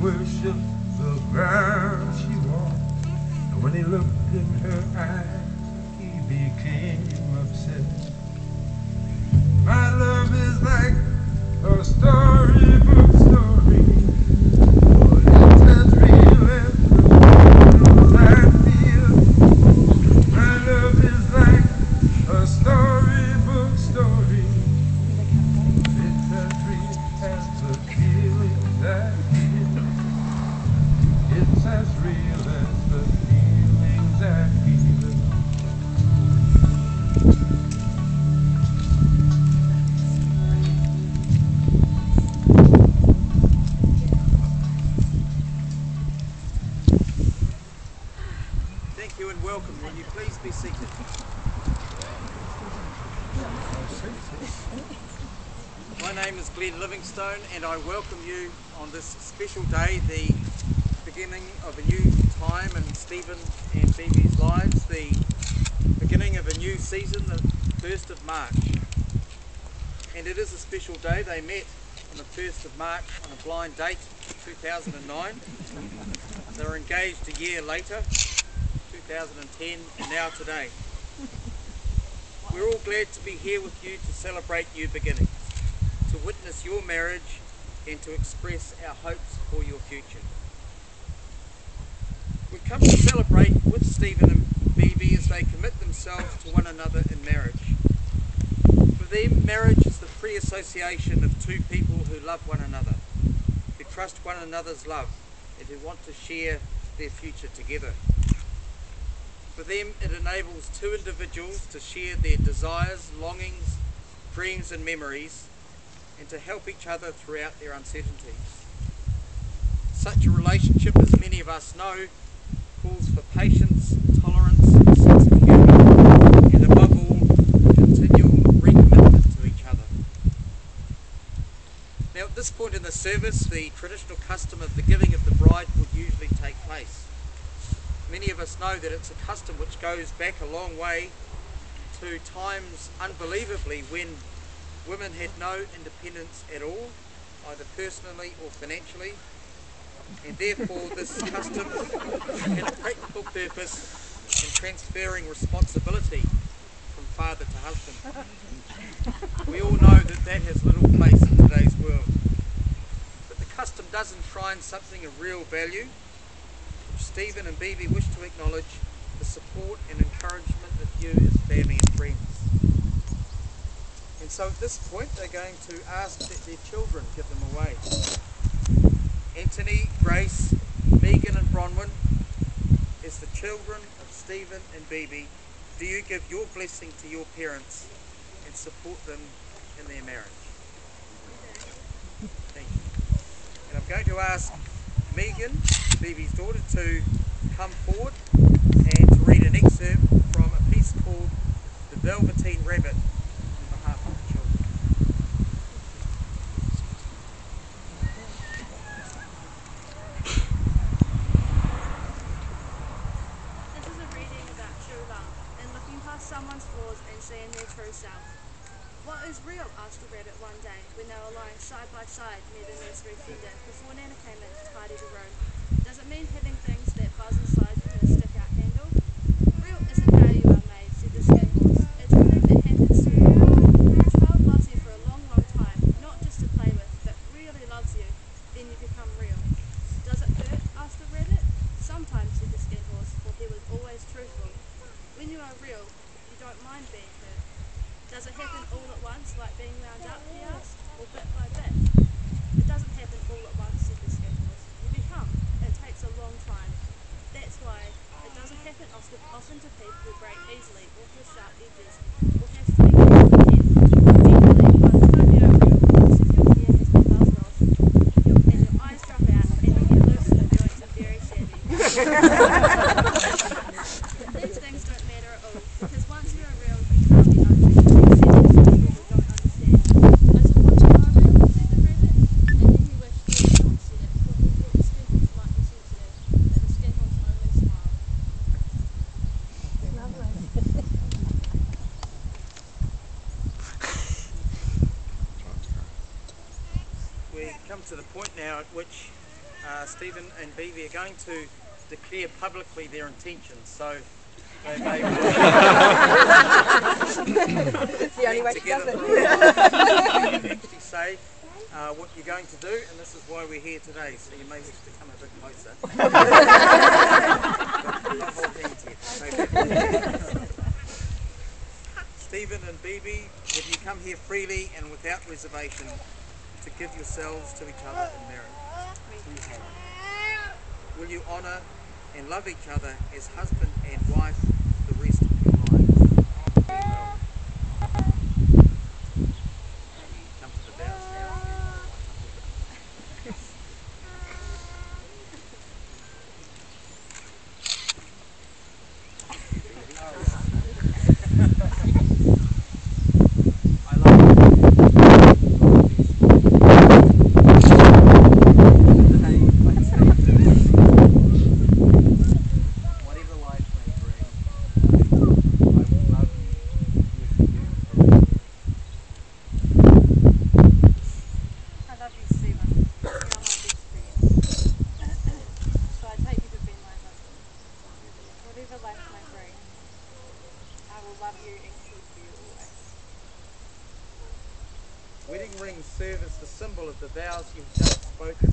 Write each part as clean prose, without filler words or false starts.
worshiped the girl she was. And when he looked in her eyes, he became obsessed. My love is like a storybook story, but it's as real as the feelings I feel. My love is like a storybook story, but it's as real as the feelings I feel. It's as real as the feelings I feel. Thank you and welcome. Will you please be seated? My name is Glenn Livingstone and I welcome you on this special day, the beginning of a new time in Stephen and Bebe's lives, the beginning of a new season, the 1st of March. And it is a special day. They met on the 1st of March on a blind date, 2009. They were engaged a year later, 2010, and now today. We're all glad to be here with you to celebrate new beginnings, to witness your marriage and to express our hopes for your future. We've come to celebrate with Stephen and Bebe as they commit themselves to one another in marriage. For them, marriage is the free association of two people who love one another, who trust one another's love, and who want to share their future together. For them, it enables two individuals to share their desires, longings, dreams and memories, and to help each other throughout their uncertainties. Such a relationship, as many of us know, calls for patience, tolerance, a sense of humour, and above all, continual recommitment to each other. Now at this point in the service, the traditional custom of the giving of the bride would usually take place. Many of us know that it's a custom which goes back a long way to times, unbelievably, when women had no independence at all, either personally or financially, and therefore this custom had a practical purpose in transferring responsibility from father to husband. We all know that that has little place in today's world. But the custom does enshrine something of real value. Stephen and Bebe wish to acknowledge the support and encouragement of you as family and friends. And so at this point they're going to ask that their children give them away. Anthony, Grace, Megan and Bronwyn, as the children of Stephen and Bebe, do you give your blessing to your parents and support them in their marriage? Thank you. And I'm going to ask Megan, Bebe's daughter, to come forward and to read an excerpt from a piece called The Velveteen Rabbit on behalf of the children. This is a reading about true love and looking past someone's flaws and seeing their true self. What is real? Asked the rabbit one day when they were lying side by side near the nursery fender before Nana came in to tidy the room. Does it mean having things that buzz inside you and a stick-out handle? Real isn't how you are made, said the skin horse. It's something that happens to you. Your child loves you for a long, long time, not just to play with, but really loves you. Then you become real. Does it hurt? Asked the rabbit. Sometimes, said the skin horse, for he was always truthful. When you are real, you don't mind being hurt. Does it happen all at once, like being wound up, he asked, or bit by bit? It doesn't happen all at once, said the skin horse. You become. It takes a long time. That's why it doesn't happen often to people who break easily, or have sharp edges, or have to be careful again. Generally, by the time you are real, most of your hair has been buzzed off, and your eyes drop out, and you get loose in the joints and very shabby. These things don't matter at all, because once you are real, you can't be ugly. We come to the point now at which Stephen and Bebe are going to declare publicly their intentions. So they may It's the only way she does together it. actually say what you're going to do, and this is why we're here today. So you may wish to come a bit closer. Not hold hands yet. Stephen and Bebe, will you come here freely and without reservation to give yourselves to each other in marriage? Will you honour and love each other as husband and wife the rest of your lives? Come to the vows now. I love you. Whatever life may bring, I will love you with you forever. I love you, Stephen. You're my best friend. So I take you to be my husband. Whatever life may bring, I will love you and keep you always. Wedding rings serve as the symbol of the vows you've just spoken.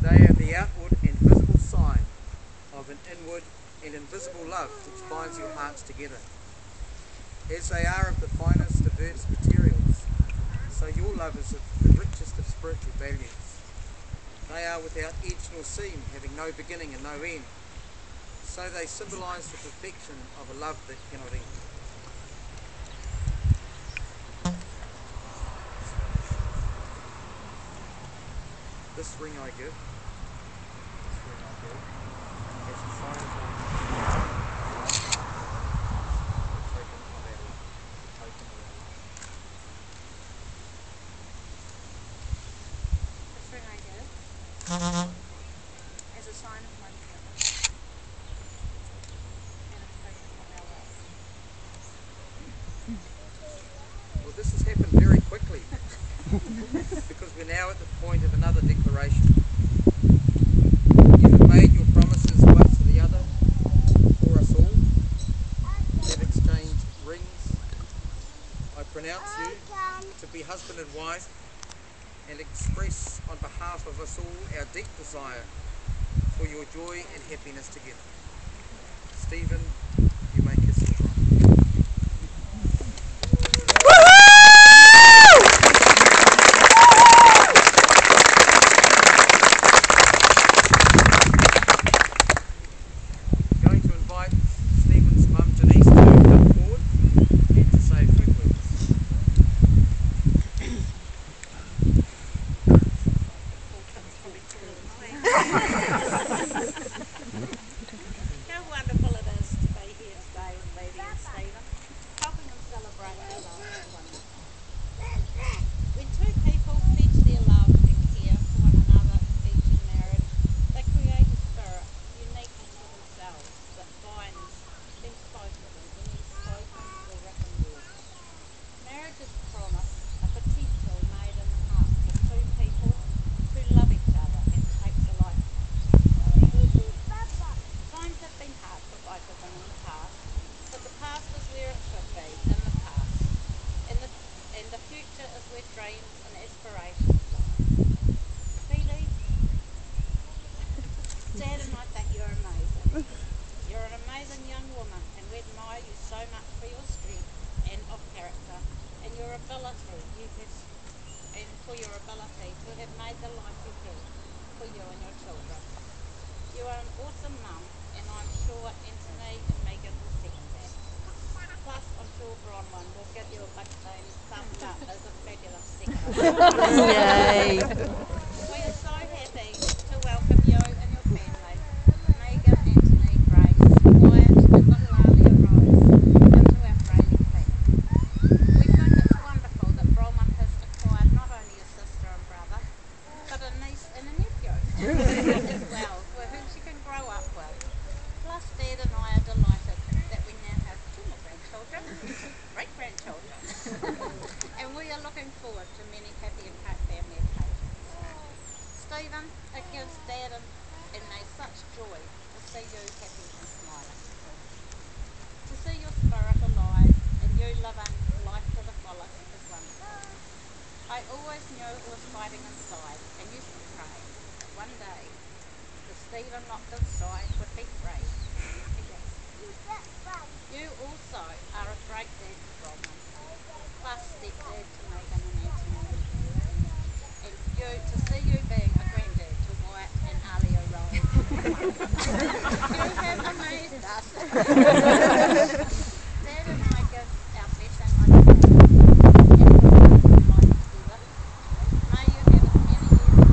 They are the outward and visible sign of an inward and invisible love which binds your hearts together. As they are of the finest of earth's materials, so your love is of the richest of spiritual values. They are without edge nor seam, having no beginning and no end. So they symbolise the perfection of a love that cannot end. This ring I give, as a sign of my token of our love. Token of our love. This ring I give as a sign of my commitment and a token of our love. Well, this has happened very quickly because we're now at the point of another declaration. You have made your promises one to the other for us all. Have exchanged rings. I pronounce you to be husband and wife and express on behalf of us all our deep desire for your joy and happiness together. Stephen, you may kiss the bride. Going to invite Stephen's mum Denise to come forward and to say a few words. How wonderful it is to be here today with Bebe and Stephen, helping them celebrate their love for one another. When two people pledge their love and care for one another, each in marriage, they create a spirit unique unto themselves that binds them closer than any spoken or written word. Marriage is a promise, a potential made in the hearts of two people who love each other and take delight in it. Times have been hard for both of them in the past, but the past is where it should be, in the past. And the future is where dreams and aspirations lie. Phoebe, Dad and I think you're amazing. You're an amazing young woman, and we admire you so much for your strength and of character and your ability to have made the life you have for you and your children. You are an awesome mum, and I'm sure Anthony and Megan will second that. Plus, I'm sure Bronwyn will give you a big thumbs up as a fabulous second. Yay. We are so happy to welcome you and your family, Megan, Anthony, Grace, Wyatt, and little Alia Rose, into our Fraley family. We think it's wonderful that Bronwyn has acquired not only a sister and brother, but a niece and a nephew as well, whom she can grow up with. Plus, Dad and I are delighted that we now have two more grandchildren, great-grandchildren, and we are looking forward to many happy family occasions. Stephen, it gives see you happy and smiling. To see your spirit alive and you living life to the fullest is wonderful. I always knew it was fighting inside and used to pray that one day the Stephen knocked inside would be free. You also are a great dad to Bronwyn, plus stepdad to Megan and Anthony. And to see you being a granddad to Wyatt and Alia Rowe. You have amazed us. Dad and I give our blessing on your life together. May you have as many years of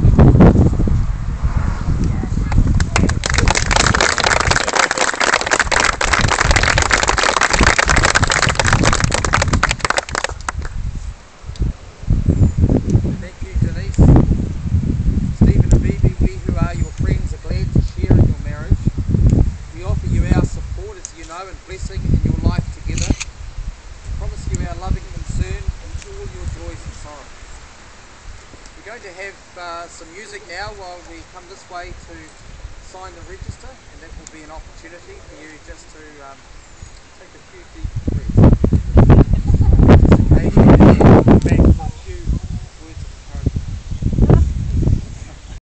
Thank you, Denise. Stephen and Bebe, we who are your friends are glad to share in your marriage. We offer you our support, as you know, and blessing in your life together. We promise you our loving concern in all your joys and sorrows. We're going to have some music now while we come this way to sign the register, and that will be an opportunity for you just to